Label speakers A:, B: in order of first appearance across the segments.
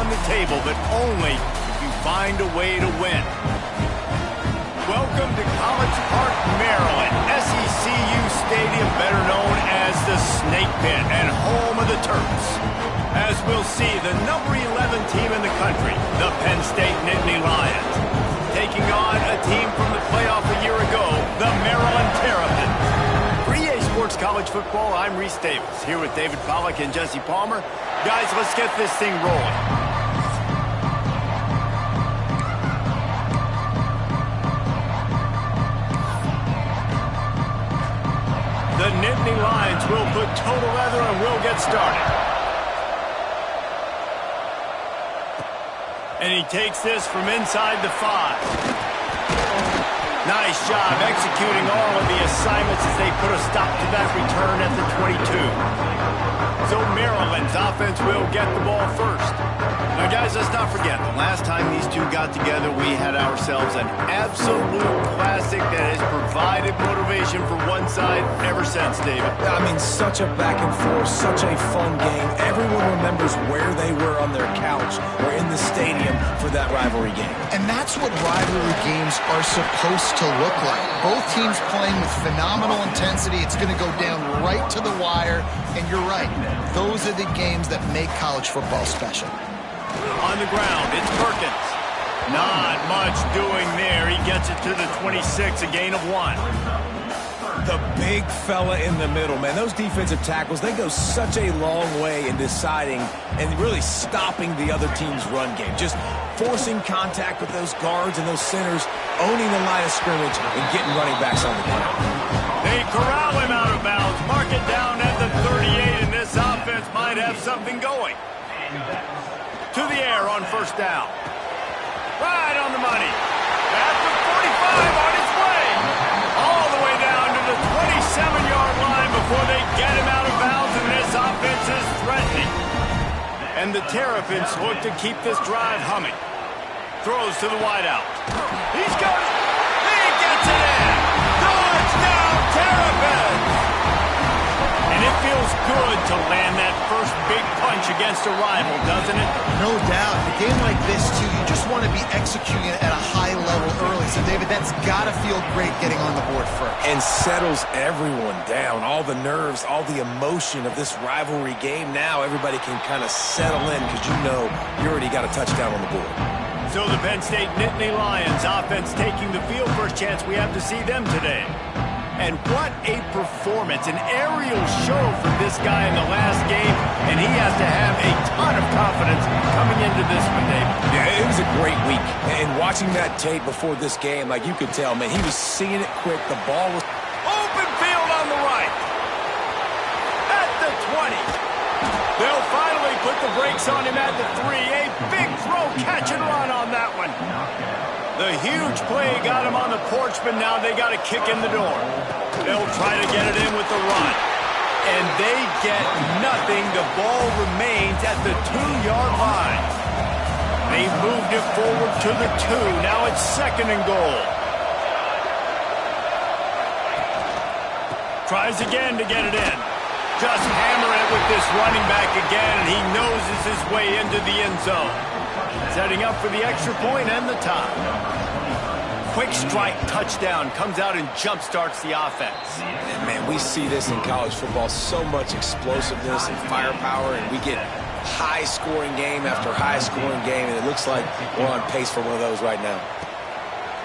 A: on the table, but only if you find a way to win. Welcome to College Park, Maryland, SECU Stadium, better known as the Snake Pit and home of the Terps. As we'll see, the number 11 team in the country, the Penn State Nittany Lions, taking on a team from the playoff a year ago, the Maryland Terrapins. For EA Sports College Football, I'm Reese Davis, here with David Pollack and Jesse Palmer. Guys, let's get this thing rolling. The Nittany Lions will put total leather and we'll get started. And he takes this from inside the 5. Nice job executing all of the assignments as they put a stop to that return at the 22. So Maryland's offense will get the ball first. Now, guys, let's not forget, the last time these two got together, we had ourselves an absolute classic that has provided motivation for one side ever since, David.
B: I mean, such a back and forth, such a fun game. Everyone remembers where they were on their couch or in the stadium for that rivalry game.
C: And that's what rivalry games are supposed to look like. Both teams playing with phenomenal intensity. It's going to go down right to the wire. And you're right, those are the games that make college football special.
A: On the ground, it's Perkins. Not much doing there. He gets it to the 26, a gain of 1.
B: The big fella in the middle, man. Those defensive tackles, they go such a long way in deciding and really stopping the other team's run game. Just forcing contact with those guards and those centers, owning the line of scrimmage and getting running backs on the ground.
A: They corral him out of bounds. Mark it down at the 38, and this offense might have something going. To the air on first down. Right on the money. At the 45 on his way. All the way down to the 27-yard line before they get him out of bounds, and this offense is threatening. And the Terrapins look to keep this drive humming. Throws to the wideout. He's got it. He gets it in. Touchdown, Terrapins! And it feels good to land that first big punch against a rival, doesn't it?
C: No doubt. A game like this, too, you just want to be executing it at a high level early. So, David, that's got to feel great getting on the board first.
B: And settles everyone down. All the nerves, all the emotion of this rivalry game. Now everybody can kind of settle in because you know you already got a touchdown on the board.
A: So the Penn State Nittany Lions offense taking the field. First chance we have to see them today. And what a performance, an aerial show from this guy in the last game, and he has to have a ton of confidence coming into this one, Dave.
B: Yeah, it was a great week. And watching that tape before this game, like you could tell, man, he was seeing it quick. The ball was
A: open field on the right. At the 20. They'll finally put the brakes on him at the 3. A big throw, catch and run on that one. The huge play got him on the porch, but now they got a kick in the door. They'll try to get it in with the run. And they get nothing. The ball remains at the 2-yard line. They moved it forward to the 2. Now it's 2nd and goal. Tries again to get it in. Just hammer it with this running back again, and he noses his way into the end zone. Setting up for the extra point and the tie. Quick strike touchdown comes out and jump-starts the offense.
B: And man, we see this in college football, so much explosiveness and firepower, and we get high-scoring game after high-scoring game, and it looks like we're on pace for one of those right now.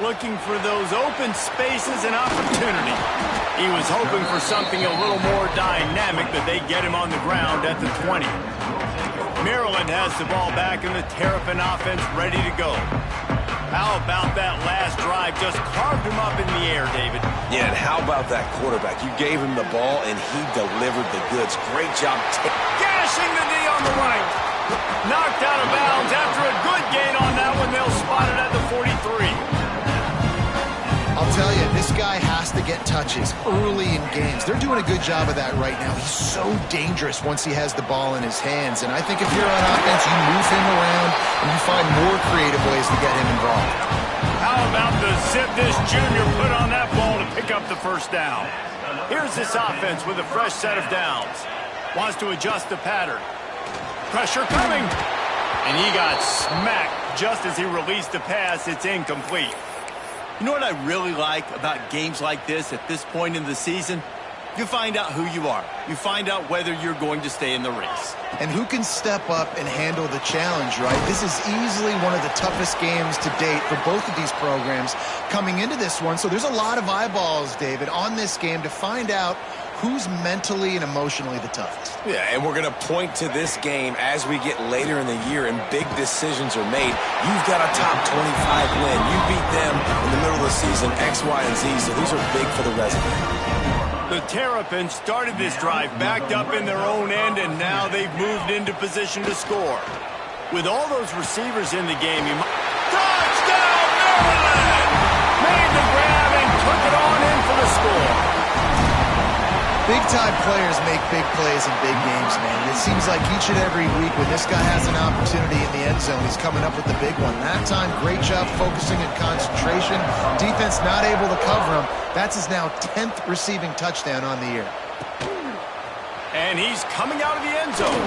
A: Looking for those open spaces and opportunity. He was hoping for something a little more dynamic, but they get him on the ground at the 20. Maryland has the ball back and the Terrapin offense ready to go. How about that last drive? Just carved him up in the air, David.
B: Yeah, and how about that quarterback? You gave him the ball, and he delivered the goods. Great job.
A: Gashing the knee on the right. Knocked out of bounds. After a good gain on that one, they'll spot it at the 43.
C: I'll tell you, this guy has to get touches early in games. They're doing a good job of that right now. He's so dangerous once he has the ball in his hands. And I think if you're on offense, you move him around and you find more creative ways to get him involved.
A: How about the zip this junior put on that ball to pick up the first down? Here's this offense with a fresh set of downs. Wants to adjust the pattern. Pressure coming. And he got smacked just as he released the pass. It's incomplete.
D: You know what I really like about games like this at this point in the season? You find out who you are. You find out whether you're going to stay in the race.
C: And who can step up and handle the challenge, right? This is easily one of the toughest games to date for both of these programs coming into this one. So there's a lot of eyeballs, David, on this game to find out who's mentally and emotionally the toughest.
B: Yeah, and we're going to point to this game as we get later in the year and big decisions are made. You've got a top 25 win. You beat them in the middle of the season, X, Y, and Z, so these are big for the resume.
A: The Terrapins started this drive backed up in their own end, and now they've moved into position to score. With all those receivers in the game, you might... Touchdown, Maryland! Made the grab and took it on in for the score.
C: Big-time players make big plays in big games, man. It seems like each and every week when this guy has an opportunity in the end zone, he's coming up with the big one. That time, great job focusing and concentration. Defense not able to cover him. That's his now 10th receiving touchdown on the year.
A: And he's coming out of the end zone.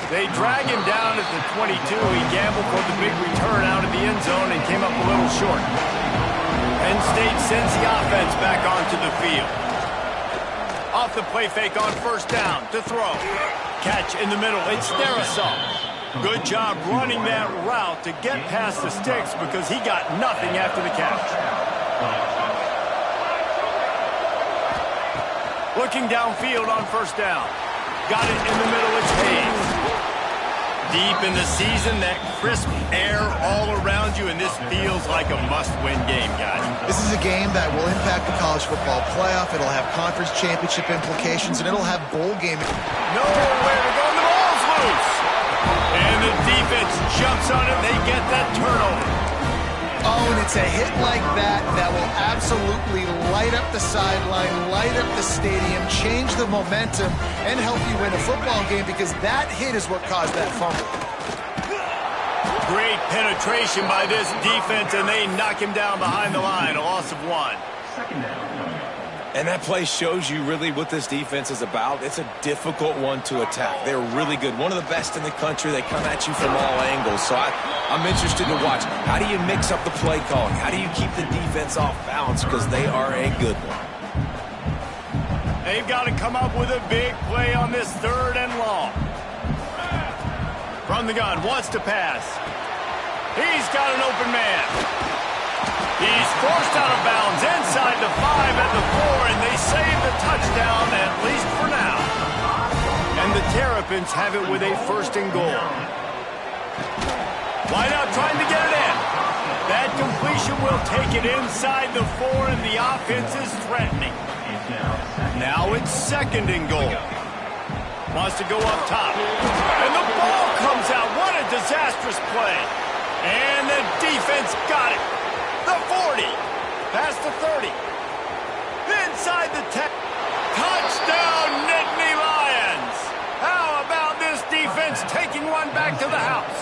A: They drag him down at the 22. He gambled for the big return out of the end zone and came up a little short. Penn State sends the offense back onto the field. Off the play fake on first down to throw. Catch in the middle. It's Darrisaw. Good job running that route to get past the sticks because he got nothing after the catch. Looking downfield on first down. Got it in the middle. It's Hayes. Deep in the season, that crisp air all around you, and this feels like a must-win game, guys.
C: This is a game that will impact the college football playoff. It'll have conference championship implications, and it'll have bowl game.
A: Nowhere to go, and the ball's loose. And the defense jumps on it, and they get that turnover.
C: Oh, and it's a hit like that that will absolutely light up the sideline, light up the stadium, change the momentum, and help you win a football game because that hit is what caused that fumble.
A: Great penetration by this defense, and they knock him down behind the line, a loss of 1.
B: And that play shows you really what this defense is about. It's a difficult one to attack. They're really good. One of the best in the country. They come at you from all angles. So I'm interested to watch. How do you mix up the play calling? How do you keep the defense off balance? Because they are a good one.
A: They've got to come up with a big play on this 3rd and long. From the gun, wants to pass. He's got an open man. He's forced out of bounds inside the 5 at the 4, and they save the touchdown, at least for now. And the Terrapins have it with a 1st and goal. Wide out trying to get it in. That completion will take it inside the 4, and the offense is threatening. Now it's 2nd and goal. Wants to go up top. And the ball comes out. What a disastrous play. And the defense got it. The 40, past the 30, inside the 10. Touchdown, Nittany Lions! How about this defense taking one back to the house?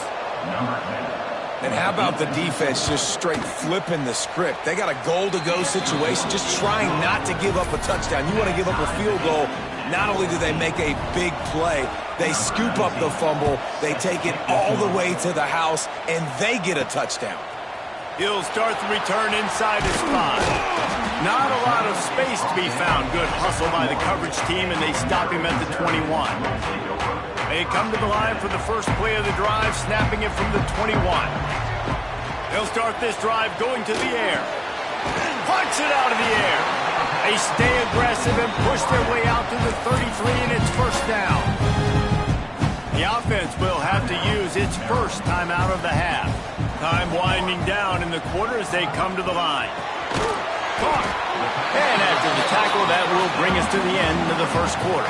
B: And how about the defense just straight flipping the script? They got a goal-to-go situation, just trying not to give up a touchdown. You want to give up a field goal, not only do they make a big play, they scoop up the fumble, they take it all the way to the house, and they get a touchdown.
A: He'll start the return inside his 5. Not a lot of space to be found. Good hustle by the coverage team, and they stop him at the 21. They come to the line for the first play of the drive, snapping it from the 21. They'll start this drive going to the air. Punch it out of the air. They stay aggressive and push their way out to the 33, and it's 1st down. The offense will have to use its first timeout of the half. Time winding down in the quarter as they come to the line. Caught. And after the tackle, that will bring us to the end of the 1st quarter.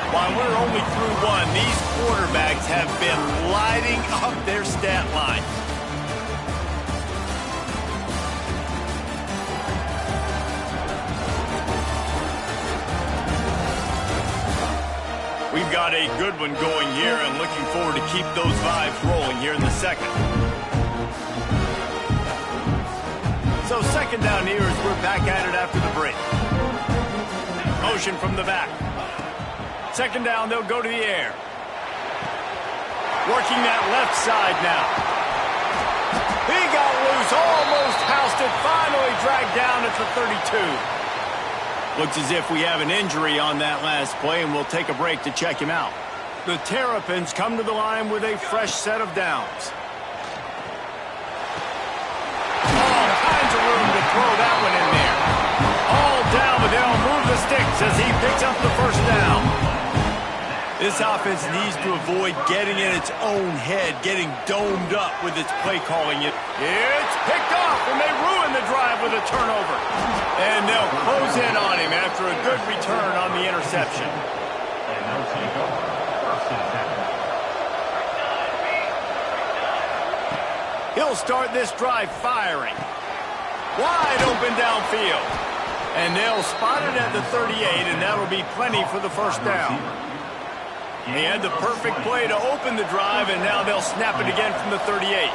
A: While we're only through 1, these quarterbacks have been lighting up their stat line. We've got a good one going here and looking forward to keep those vibes rolling here in the 2nd. So 2nd down here as we're back at it after the break. Motion from the back. 2nd down, they'll go to the air. Working that left side now. He got loose, almost housed it, finally dragged down at the 32. Looks as if we have an injury on that last play, and we'll take a break to check him out. The Terrapins come to the line with a fresh set of downs. All kinds of room to throw that one in there. All down, but they'll move the sticks as he picks up the first down. This offense needs to avoid getting in its own head, getting domed up with its play calling. It's picked off, and they ruin the drive with a turnover. And they'll close in on him after a good return on the interception.
E: And they'll take over. First and 10.
A: He'll start this drive firing. Wide open downfield. And they'll spot it at the 38, and that'll be plenty for the first down. They had the perfect play to open the drive, and now they'll snap it again from the 38.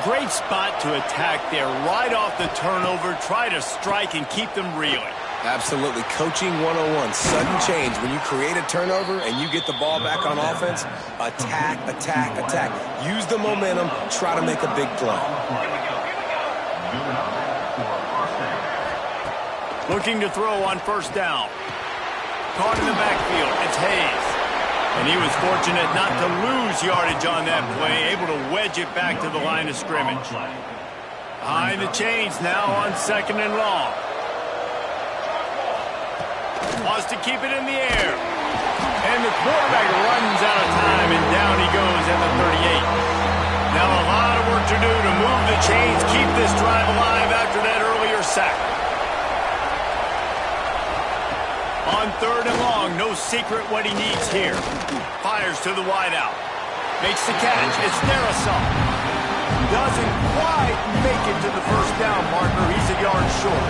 A: Great spot to attack there, right off the turnover, try to strike and keep them reeling.
B: Absolutely. Coaching 101. Sudden change. When you create a turnover and you get the ball back on offense, attack, attack, attack. Use the momentum. Try to make a big play.
A: Looking to throw on first down. Caught in the backfield. It's Hayes. And he was fortunate not to lose yardage on that play, able to wedge it back to the line of scrimmage. Behind the chains now on second and long. Wants to keep it in the air. And the quarterback runs out of time, and down he goes at the 38. Now a lot of work to do to move the chains, keep this drive alive after that earlier sack. On third and long, no secret what he needs here. Fires to the wideout. Makes the catch. It's Darrisaw. Doesn't quite make it to the first down marker. He's a yard short.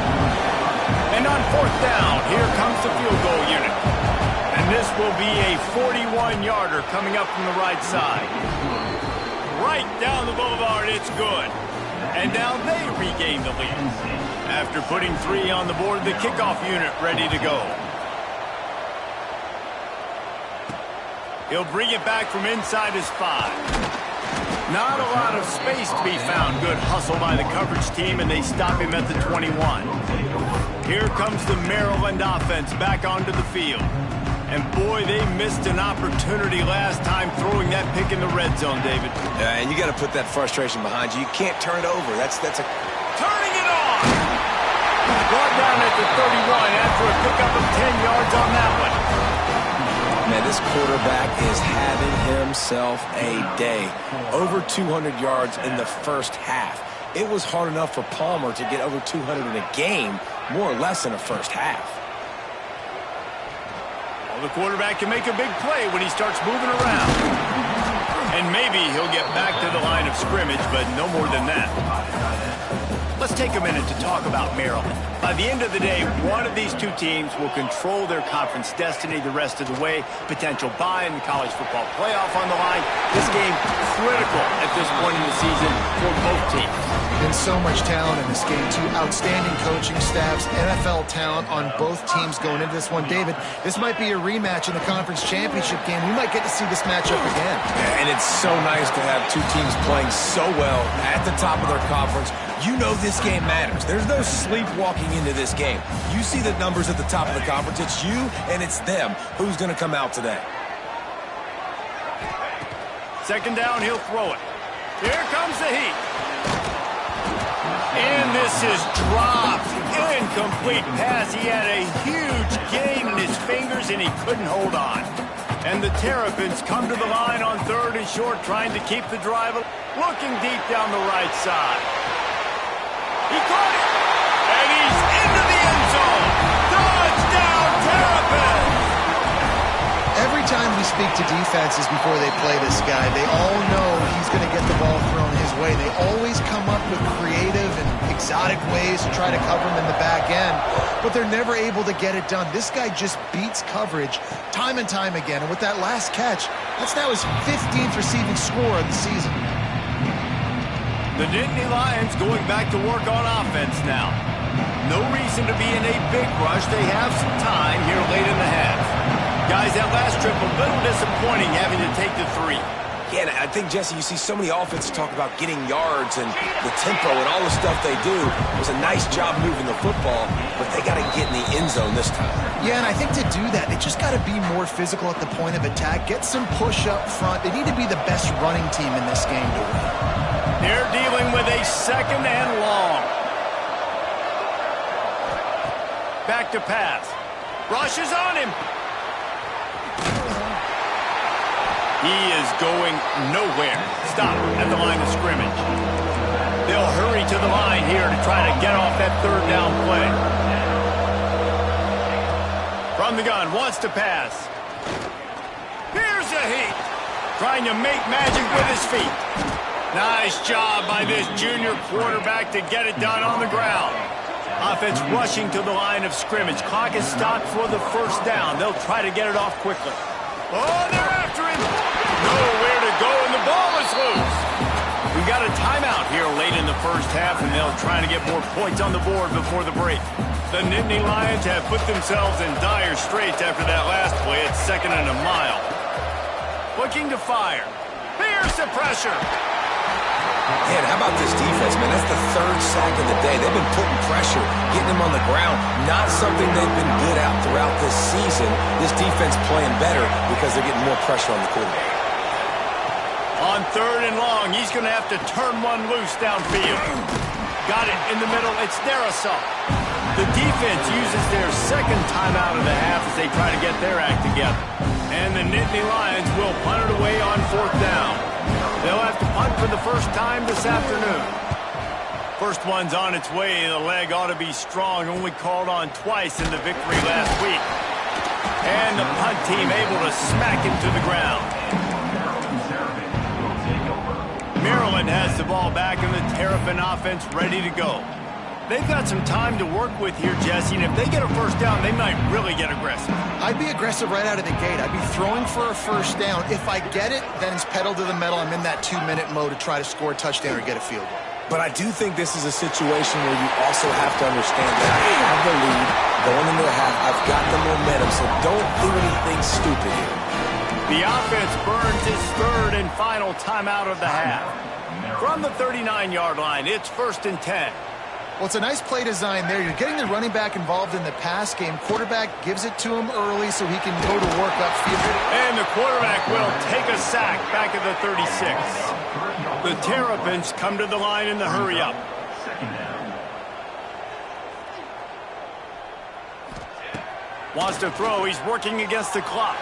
A: And on fourth down, here comes the field goal unit. And this will be a 41-yarder coming up from the right side. Right down the boulevard, it's good. And now they regain the lead. After putting 3 on the board, the kickoff unit ready to go. He'll bring it back from inside his 5. Not a lot of space to be found. Good hustle by the coverage team, and they stop him at the 21. Here comes the Maryland offense back onto the field. And boy, they missed an opportunity last time throwing that pick in the red zone, David.
B: And you got to put that frustration behind you. You can't turn it over. That's a...
A: Turning it on! Brought down at the 31 after a pickup of 10 yards on that one.
B: Man, this quarterback is having himself a day. Over 200 yards in the first half. It was hard enough for Palmer to get over 200 in a game, more or less in the first half.
A: Well, the quarterback can make a big play when he starts moving around. And maybe he'll get back to the line of scrimmage, but no more than that. Let's take a minute to talk about Maryland. By the end of the day, one of these two teams will control their conference destiny the rest of the way. Potential bye in the college football playoff on the line. This game critical at this point in the season for both teams.
C: And so much talent in this game, too. Outstanding coaching staffs, NFL talent on both teams going into this one. David, this might be a rematch in the conference championship game. We might get to see this matchup again.
B: And it's so nice to have two teams playing so well at the top of their conference. You know this game matters. There's no sleepwalking into this game. You see the numbers at the top of the conference. It's you and it's them. Who's going to come out today?
A: Second down, he'll throw it. Here comes the heat. And this is dropped. Incomplete pass. He had a huge gain in his fingers, and he couldn't hold on. And the Terrapins come to the line on third and short, trying to keep the drive. Looking deep down the right side. He caught it. And he's into the end zone. Touchdown, Terrapins!
C: Every time we speak to defenses before they play this guy, they all know he's going to get the ball thrown his way. They always come up with creative and exotic ways to try to cover him in the back end, but they're never able to get it done. This guy just beats coverage time and time again, and with that last catch, that's now his 15th receiving score of the season.
A: The Nittany Lions going back to work on offense now. No reason to be in a big rush. They have some time here late in the half. Guys, that last trip a little disappointing having to take the 3.
B: Yeah, and I think, Jesse, you see so many offenses talk about getting yards and the tempo and all the stuff they do. It was a nice job moving the football, but they got to get in the end zone this time.
C: Yeah, and I think to do that, they just got to be more physical at the point of attack, get some push up front. They need to be the best running team in this game to win.
A: They're dealing with a second and long. Back to pass. Rush is on him. He is going nowhere. Stop at the line of scrimmage. They'll hurry to the line here to try to get off that third down play. From the gun, wants to pass. Here's a heat. Trying to make magic with his feet. Nice job by this junior quarterback to get it done on the ground. Offense rushing to the line of scrimmage. Clock is stopped for the first down. They'll try to get it off quickly. Oh, they're after him. Nowhere to go, and the ball is loose. We've got a timeout here late in the first half, and they'll try to get more points on the board before the break. The Nittany Lions have put themselves in dire straits after that last play at 2nd and a mile. Looking to fire. Here's the pressure.
B: Man, how about this defense, man? That's the third sack of the day. They've been putting pressure, getting him on the ground. Not something they've been good at throughout this season. This defense playing better because they're getting more pressure on the quarterback.
A: On 3rd and long, he's going to have to turn one loose downfield. Got it in the middle. It's Darrisaw. The defense uses their second timeout of the half as they try to get their act together. And the Nittany Lions will punt it away on 4th down. They'll have to punt for the first time this afternoon. First one's on its way. The leg ought to be strong. Only called on twice in the victory last week. And the punt team able to smack him to the ground. Maryland has the ball back and the Terrapin offense ready to go. They've got some time to work with here, Jesse, and if they get a first down, they might really get aggressive.
C: I'd be aggressive right out of the gate. I'd be throwing for a first down. If I get it, then it's pedal to the metal. I'm in that 2-minute mode to try to score a touchdown or get a field goal.
B: But I do think this is a situation where you also have to understand that I have the lead going into the half. I've got the momentum, so don't do anything stupid here.
A: The offense burns its third and final timeout of the half. From the 39-yard line, it's 1st and 10.
C: Well, it's a nice play design there. You're getting the running back involved in the pass game. Quarterback gives it to him early so he can go to work upfield.
A: And the quarterback will take a sack back at the 36. The Terrapins come to the line in the hurry-up. Wants to throw. He's working against the clock.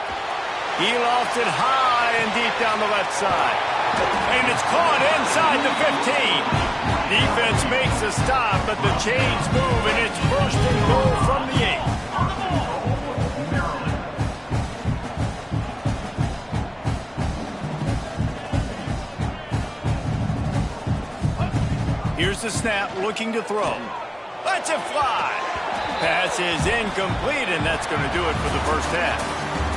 A: He lofts it high and deep down the left side. And it's caught inside the 15. Defense makes a stop, but the chains move, and it's 1st and goal from the 8. Here's the snap, looking to throw. Lets it fly. Pass is incomplete, and that's going to do it for the first half.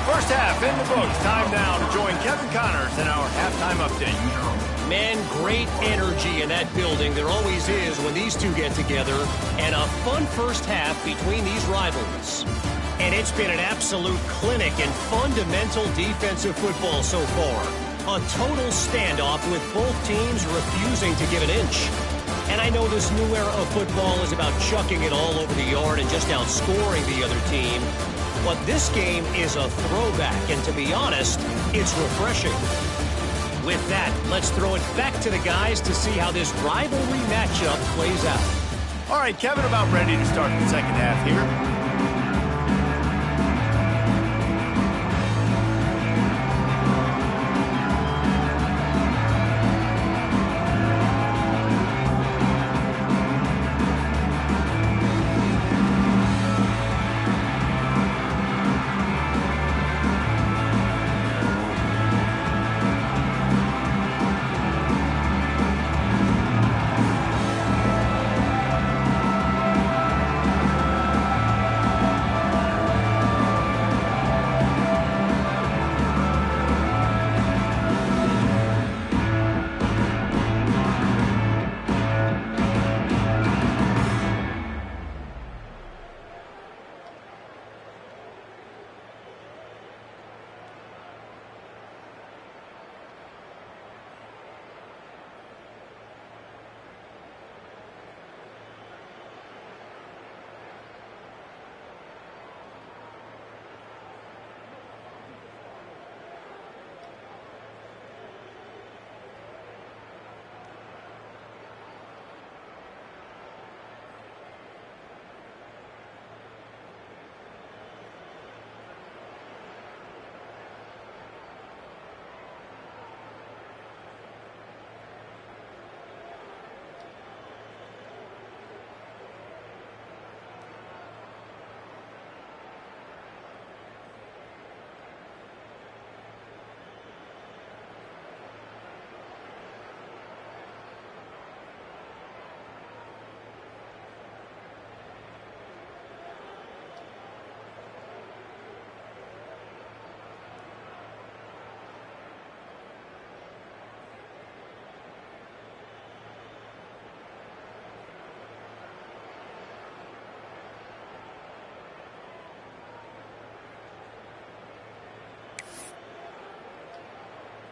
A: First half in the books. Time now to join Kevin Connors in our halftime update.
F: Man, great energy in that building. There always is when these two get together. And a fun first half between these rivals. And it's been an absolute clinic in fundamental defensive football so far. A total standoff with both teams refusing to give an inch. And I know this new era of football is about chucking it all over the yard and just outscoring the other team. But this game is a throwback, and to be honest, it's refreshing. With that, let's throw it back to the guys to see how this rivalry matchup plays out.
A: All right, Kevin, about ready to start the second half here.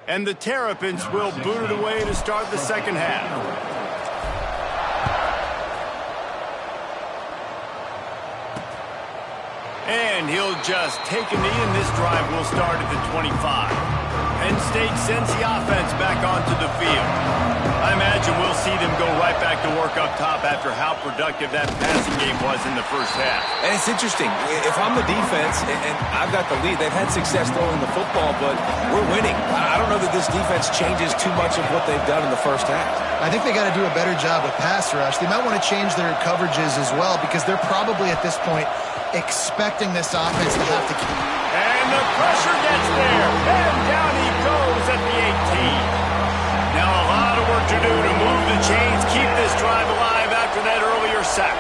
A: And the Terrapins will boot it away to start the second half. And he'll just take a knee, and this drive will start at the 25. Penn State sends the offense back onto the field. I imagine we'll see them go right back to work up top after how productive that passing game was in the first half.
B: And it's interesting. If I'm the defense and I've got the lead, they've had success throwing the football, but we're winning. I don't know that this defense changes too much of what they've done in the first half.
C: I think they got to do a better job with pass rush. They might want to change their coverages as well because they're probably at this point expecting this offense to have to keep.
A: And the pressure gets there. And down he goes at the 18. Now a lot of work to do to move the chains, keep this drive alive after that earlier sack.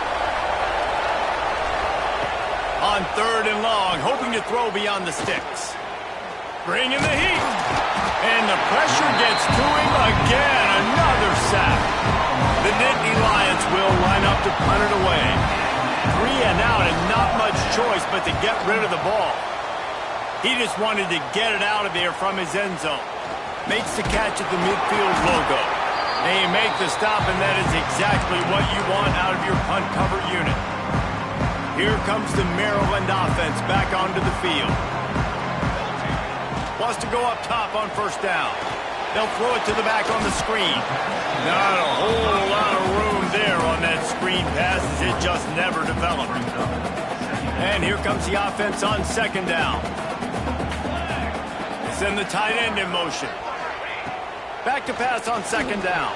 A: On 3rd and long, hoping to throw beyond the sticks. Bringing the heat. And the pressure gets to him again. Another sack. The Nittany Lions will line up to punt it away. 3 and out and not much choice but to get rid of the ball. He just wanted to get it out of there from his end zone. Makes the catch at the midfield logo. They make the stop, and that is exactly what you want out of your punt cover unit. Here comes the Maryland offense back onto the field. Wants to go up top on 1st down. They'll throw it to the back on the screen. Not a whole lot of room there on that screen pass as it just never developed. And here comes the offense on 2nd down. Send the tight end in motion. Back to pass on 2nd down.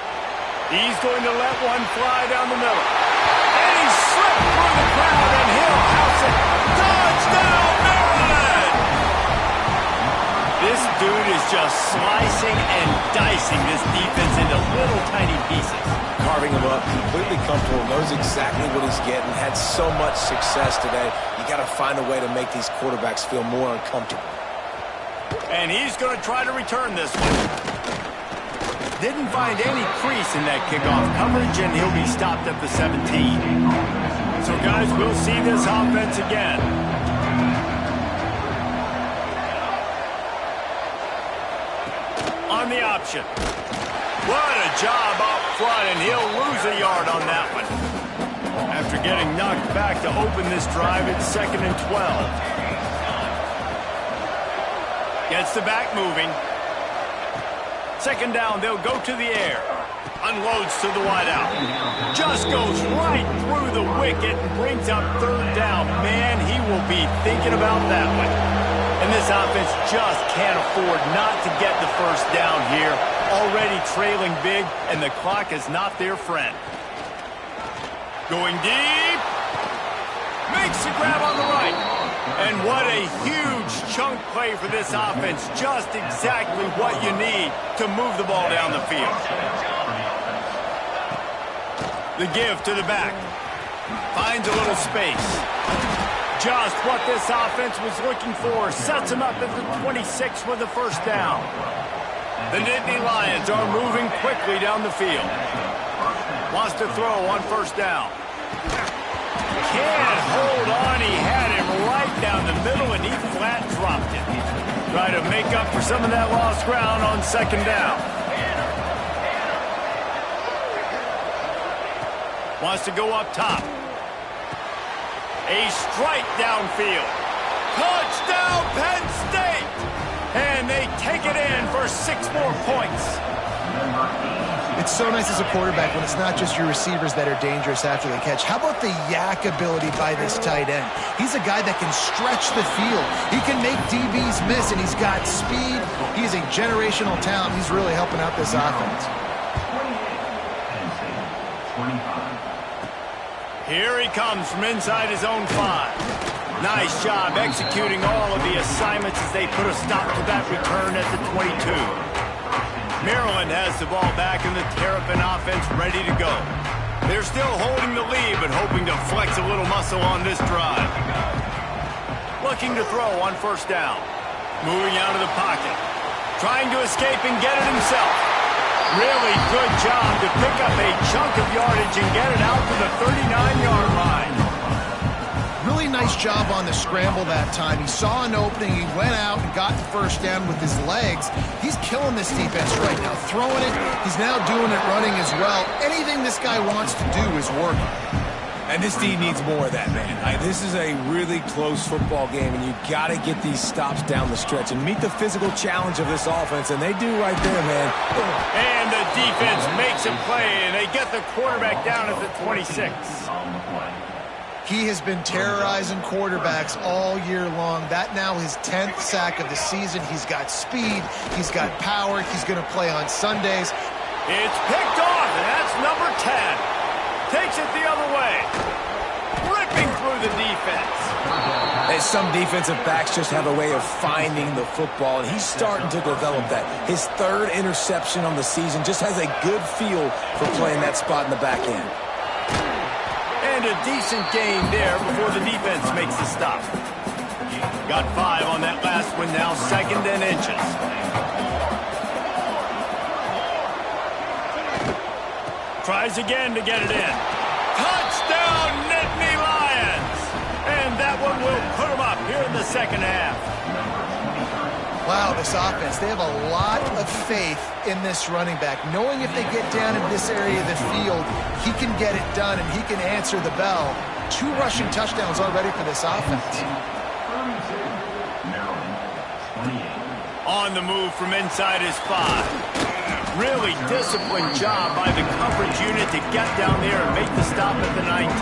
A: He's going to let one fly down the middle. And he slipped through the crowd, and he'll house it. Touchdown, Maryland! This dude is just slicing and dicing this defense into little tiny pieces.
B: Carving him up, completely comfortable, knows exactly what he's getting, had so much success today. You got to find a way to make these quarterbacks feel more uncomfortable.
A: And he's going to try to return this one. Didn't find any crease in that kickoff coverage, and he'll be stopped at the 17. So, guys, we'll see this offense again. On the option. What a job up front, and he'll lose a yard on that one. After getting knocked back to open this drive, it's 2nd and 12. Gets the back moving. 2nd down, they'll go to the air. Unloads to the wideout. Just goes right through the wicket and brings up 3rd down. Man, he will be thinking about that one. And this offense just can't afford not to get the 1st down here. Already trailing big, and the clock is not their friend. Going deep. Makes the grab on the right. And what a huge chunk play for this offense. Just exactly what you need to move the ball down the field. The give to the back. Finds a little space. Just what this offense was looking for. Sets him up at the 26 with the 1st down. The Nittany Lions are moving quickly down the field. Wants to throw on 1st down. Can't hold on. He had him right down the middle, and he flat dropped it. Try to make up for some of that lost ground on 2nd down. Wants to go up top. A strike downfield. Touchdown, Penn State! And they take it in for 6 more points.
C: It's so nice as a quarterback when it's not just your receivers that are dangerous after they catch. How about the yak ability by this tight end? He's a guy that can stretch the field. He can make DBs miss, and he's got speed. He's a generational talent. He's really helping out this offense.
A: Here he comes from inside his own 5. Nice job executing all of the assignments as they put a stop to that return at the 22. Maryland has the ball back and the Terrapin offense ready to go. They're still holding the lead, but hoping to flex a little muscle on this drive. Looking to throw on 1st down. Moving out of the pocket. Trying to escape and get it himself. Really good job to pick up a chunk of yardage and get it out to the 39-yard line.
C: Really nice job on the scramble that time. He saw an opening, he went out and got the first down with his legs. He's killing this defense right now, throwing it. He's now doing it running as well. Anything this guy wants to do is working.
B: And this D needs more of that, man. This is a really close football game, and you got to get these stops down the stretch and meet the physical challenge of this offense, and they do right there, man.
A: And the defense makes a play, and they get the quarterback down at the 26.
C: He has been terrorizing quarterbacks all year long. That now his 10th sack of the season. He's got speed. He's got power. He's going to play on Sundays.
A: It's picked off, and that's number 10. Takes it the other way. Ripping through the defense.
B: And some defensive backs just have a way of finding the football, and he's starting to develop that. His third interception on the season, just has a good feel for playing that spot in the back end.
A: And a decent gain there before the defense makes the stop. Got 5 on that last one, now 2nd and inches. Tries again to get it in. Touchdown, Nittany Lions! And that one will put them up here in the second half.
C: Wow, this offense, they have a lot of faith in this running back. Knowing if they get down in this area of the field, he can get it done and he can answer the bell. 2 rushing touchdowns already for this offense.
A: On the move from inside his 5. Really disciplined job by the coverage unit to get down there and make the stop at the 19.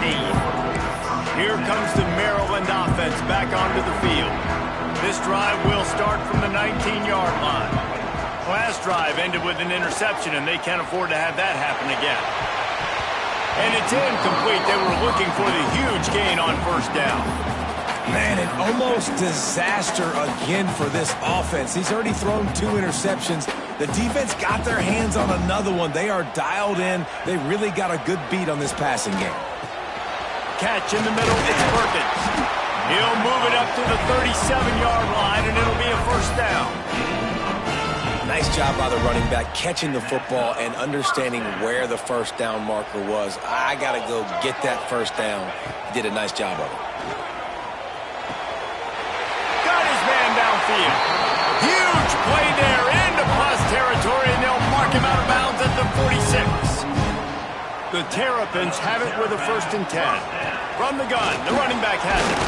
A: Here comes the Maryland offense back onto the field. This drive will start from the 19-yard line. Last drive ended with an interception, and they can't afford to have that happen again. And it's incomplete. They were looking for the huge gain on first down.
B: Man, an almost disaster again for this offense. He's already thrown 2 interceptions. The defense got their hands on another one. They are dialed in. They really got a good beat on this passing game.
A: Catch in the middle, it's Perkins. He'll move it up to the 37-yard line, and it'll be a first down.
B: Nice job by the running back catching the football and understanding where the first down marker was. I got to go get that first down. He did a nice job of it.
A: Got his man downfield. Huge play there into plus territory, and they'll mark him out of bounds at the 46. The Terrapins have it with a 1st and 10. From the gun, the running back has it.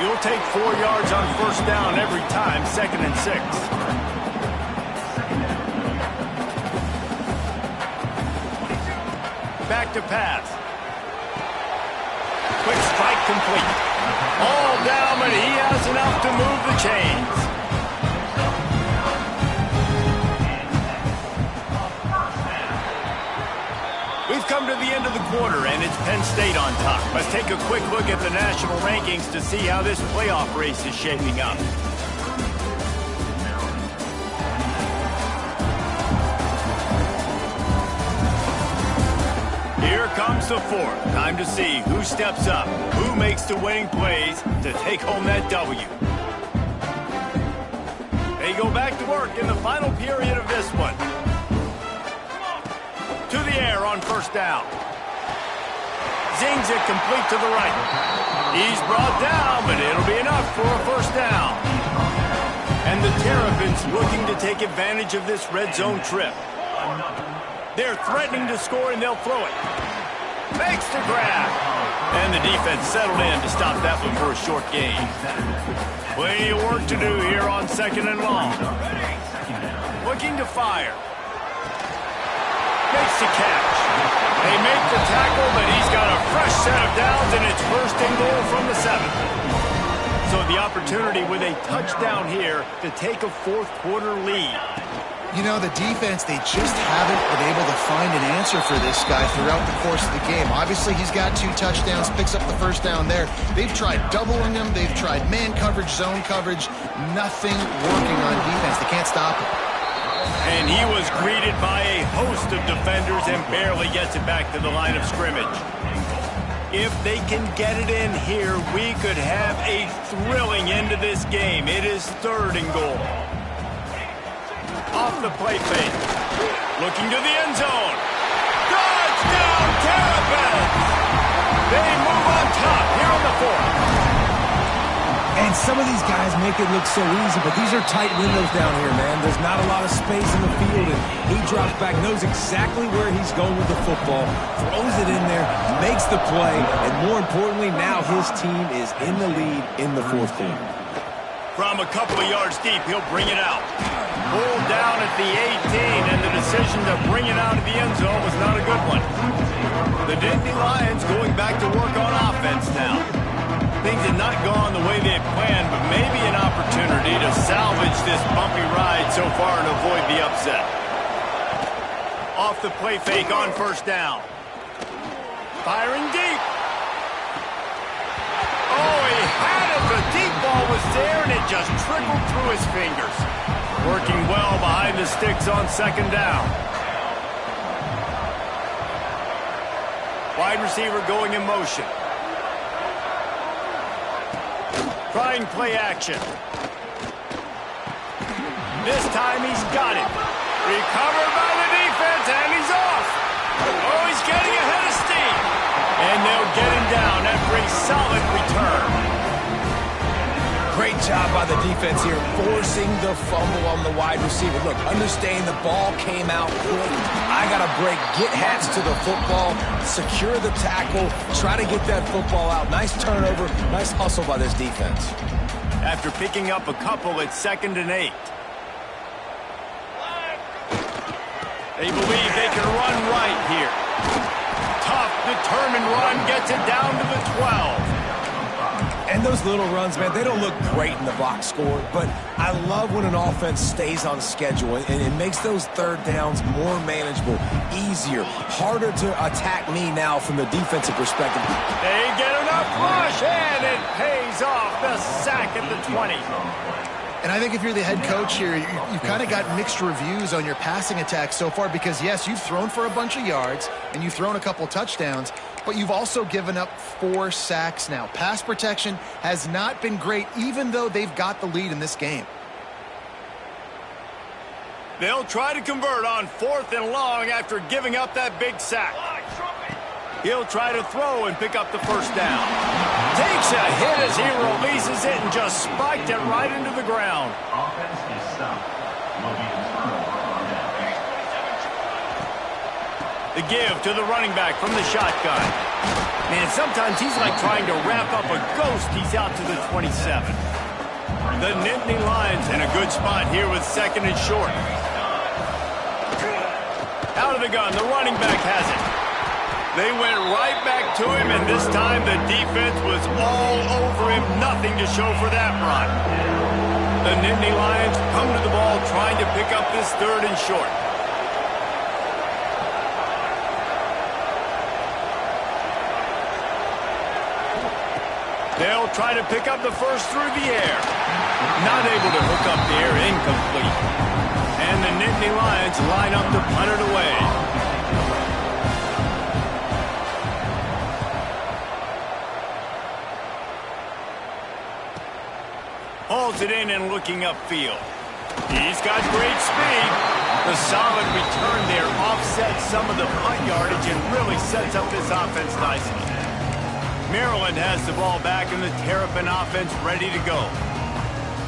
A: You'll take 4 yards on first down every time, 2nd and 6. Back to pass. Quick strike complete. All down, but he has enough to move the chains. We've come to the end of the quarter, and it's Penn State on top. Let's take a quick look at the national rankings to see how this playoff race is shaping up. Here comes the 4th. Time to see who steps up, who makes the winning plays to take home that W. They go back to work in the final period of this one. To the air on first down. Zings it complete to the right. He's brought down, but it'll be enough for a first down. And the Terrapins looking to take advantage of this red zone trip. They're threatening to score, and they'll throw it. Makes the grab. And the defense settled in to stop that one for a short gain. Plenty of work to do here on 2nd and long. Looking to fire. Makes the catch. They make the tackle, but he's got a fresh set of downs, and it's 1st and goal from the 7. So the opportunity with a touchdown here to take a 4th quarter lead.
C: You know, the defense, they just haven't been able to find an answer for this guy throughout the course of the game. Obviously, he's got 2 touchdowns, picks up the first down there. They've tried doubling him. They've tried man coverage, zone coverage. Nothing working on defense. They can't stop him.
A: And he was greeted by a host of defenders and barely gets it back to the line of scrimmage. If they can get it in here, we could have a thrilling end to this game. It is 3rd and goal. Off the play fake. Looking to the end zone. Touchdown, Terrapins! They move on top here the 4.
B: And some of these guys make it look so easy, but these are tight windows down here, man. There's not a lot of space in the field, and he drops back, knows exactly where he's going with the football, throws it in there, makes the play, and more importantly, now his team is in the lead in the fourth quarter.
A: From a couple of yards deep, he'll bring it out. Pulled down at the 18, and the decision to bring it out of the end zone was not a good one. The Nittany Lions going back to work on offense now. Things had not gone the way they had planned, but maybe an opportunity to salvage this bumpy ride so far and avoid the upset. Off the play fake on first down. Firing deep. Oh, he had it. The deep ball was there, and it just trickled through his fingers. Working well behind the sticks on second down. Wide receiver going in motion. Trying play action. This time he's got it. Recovered by the defense, and he's off. Oh, he's getting ahead of steam. And they'll get him down after a solid return.
B: Great job by the defense here, forcing the fumble on the wide receiver. Look, understand the ball came out quick. I got to break, get hats to the football, secure the tackle, try to get that football out. Nice turnover, nice hustle by this defense.
A: After picking up a couple at 2nd and 8. They believe they can run right here. Tough, determined run gets it down to the 12.
B: And those little runs, man, they don't look great in the box score, but I love when an offense stays on schedule, and it makes those third downs more manageable, easier, harder to attack me now from the defensive perspective.
A: They get enough rush, and it pays off. The sack at the 20.
C: And I think if you're the head coach here, you've kind of got mixed reviews on your passing attack so far because, yes, you've thrown for a bunch of yards and you've thrown a couple touchdowns, but you've also given up 4 sacks now. Pass protection has not been great, even though they've got the lead in this game.
A: They'll try to convert on 4th and long after giving up that big sack. He'll try to throw and pick up the first down. Takes a hit as he releases it and just spiked it right into the ground.
E: Offense is stopped. Will be a turnover on that.
A: The give to the running back from the shotgun. Man, sometimes he's like trying to wrap up a ghost. He's out to the 27. The Nittany Lions in a good spot here with 2nd and short. Out of the gun, the running back has it. They went right back to him, and this time the defense was all over him. Nothing to show for that run. The Nittany Lions come to the ball trying to pick up this 3rd and short. They'll try to pick up the first through the air. Not able to hook up the air, incomplete. And the Nittany Lions line up to punt it away. Hauls it in and looking upfield. He's got great speed. The solid return there offsets some of the punt yardage and really sets up this offense nicely. Maryland has the ball back and the Terrapin offense ready to go.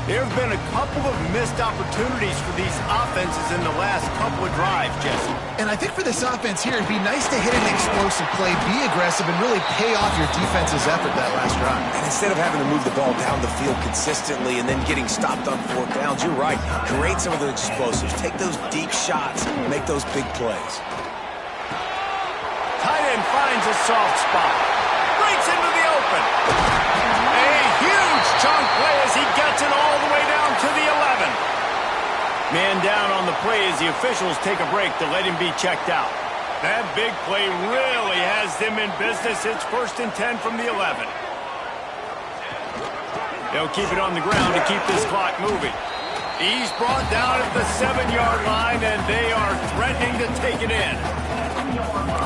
A: There have been a couple of missed opportunities for these offenses in the last couple of drives, Jesse.
C: And I think for this offense here, it'd be nice to hit an explosive play, be aggressive, and really pay off your defense's effort that last drive.
B: And instead of having to move the ball down the field consistently and then getting stopped on 4th downs, you're right. Create some of those explosives. Take those deep shots. Make those big plays.
A: Tight end finds a soft spot. Breaks into the open. A huge chunk play as he gets it all the way down to the 11. Man down on the play as the officials take a break to let him be checked out. That big play really has them in business. It's 1st and 10 from the 11. They'll keep it on the ground to keep this clock moving. He's brought down at the 7-yard line, and they are threatening to take it in.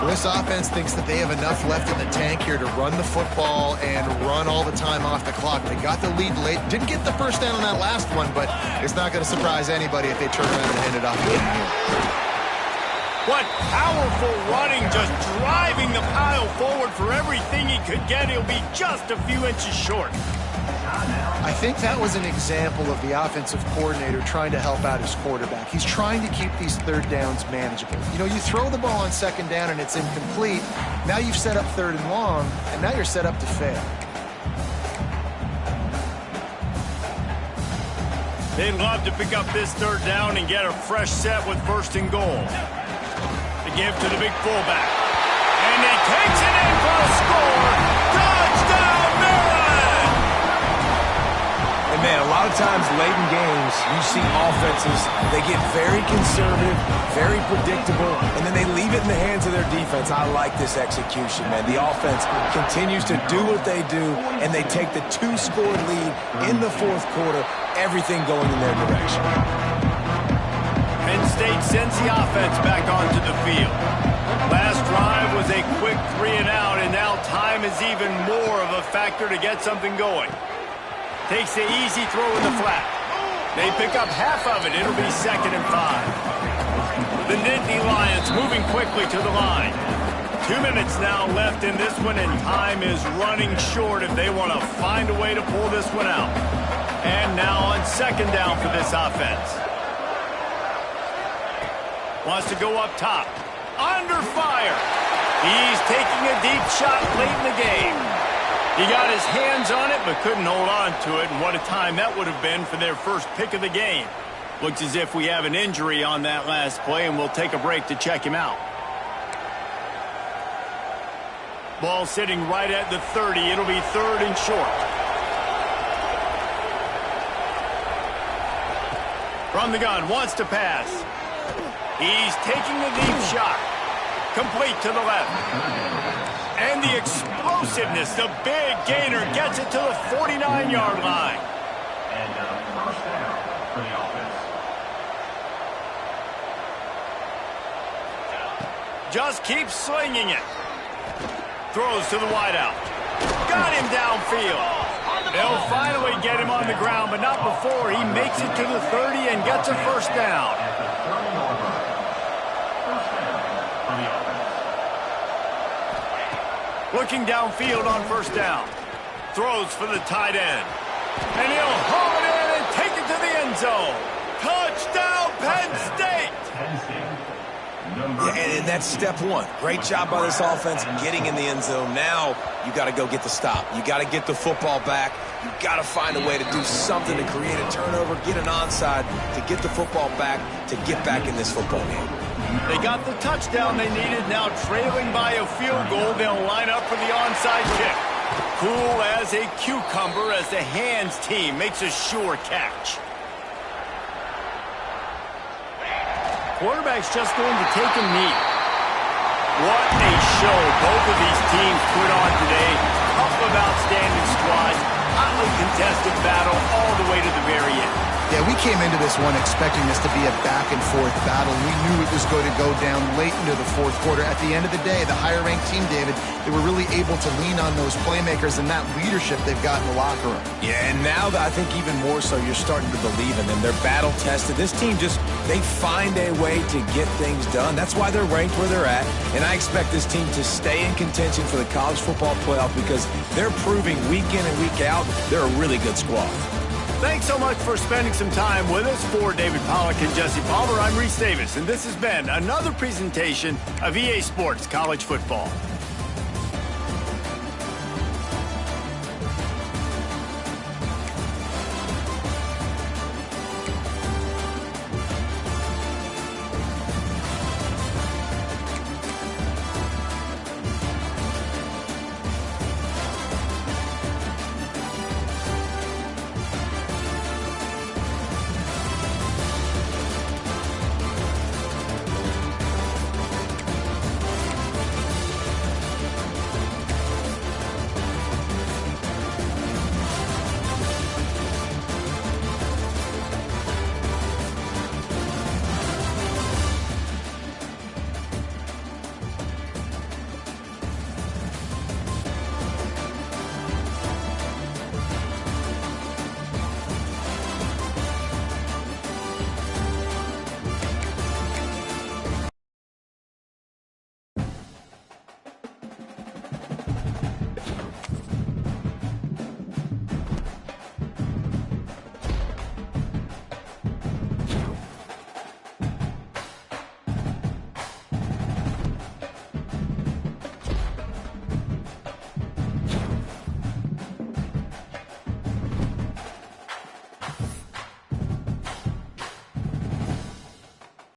C: This offense thinks that they have enough left in the tank here to run the football and run all the time off the clock. They got the lead late. Didn't get the first down on that last one, but it's not going to surprise anybody if they turn around and hand it off again here.
A: What powerful running, just driving the pile forward for everything he could get. He'll be just a few inches short.
C: I think that was an example of the offensive coordinator trying to help out his quarterback. He's trying to keep these third downs manageable. You know, you throw the ball on second down and it's incomplete. Now you've set up third and long, and now you're set up to fail.
A: They'd love to pick up this third down and get a fresh set with first and goal. The give to the big fullback. And he takes it in for a score. Touchdown, Maryland!
B: And man, a lot of times late in games, you see offenses, they get very conservative, very predictable, and then they leave it in the hands of their defense. I like this execution, man. The offense continues to do what they do, and they take the 2-score lead in the fourth quarter, everything going in their direction.
A: Penn State sends the offense back onto the field. Last drive was a quick 3-and-out, and now time is even more of a factor to get something going. Takes the easy throw in the flat. They pick up half of it. It'll be 2nd and 5. The Nittany Lions moving quickly to the line. 2 minutes now left in this one, and time is running short if they want to find a way to pull this one out. And now on 2nd down for this offense. Wants to go up top. Under fire. He's taking a deep shot late in the game. He got his hands on it, but couldn't hold on to it, and what a time that would have been for their first pick of the game. Looks as if we have an injury on that last play, and we'll take a break to check him out. Ball sitting right at the 30. It'll be 3rd and short. From the gun, wants to pass. He's taking a deep shot. Complete to the left. And the explosiveness, the big gainer gets it to the 49-yard line.
E: And first down for the offense.
A: Just keeps slinging it. Throws to the wideout. Got him downfield. They'll finally get him on the ground, but not before he makes it to the 30 and gets a first down. Looking downfield on first down. Throws for the tight end. And he'll haul it in and take it to the end zone. Touchdown, Penn State!
B: Yeah, and that's step one. Great job by this offense getting in the end zone. Now you got to go get the stop. You got to get the football back. You got to find a way to do something to create a turnover, get an onside, to get the football back, to get back in this football game.
A: They got the touchdown they needed. Now trailing by a field goal, they'll line up for the onside kick. Cool as a cucumber as the hands team makes a sure catch. Quarterback's just going to take a knee. What a show both of these teams put on today. Couple of outstanding squads. Hotly contested battle all the way to the very end.
C: Yeah, we came into this one expecting this to be a back-and-forth battle. We knew it was going to go down late into the fourth quarter. At the end of the day, the higher-ranked team, David, they were really able to lean on those playmakers and that leadership they've got in the locker room.
B: Yeah, and now I think even more so, you're starting to believe in them. They're battle-tested. This team they find a way to get things done. That's why they're ranked where they're at. And I expect this team to stay in contention for the college football playoff because they're proving week in and week out they're a really good squad.
A: Thanks so much for spending some time with us. For David Pollack and Jesse Palmer, I'm Reese Davis, and this has been another presentation of EA Sports College Football.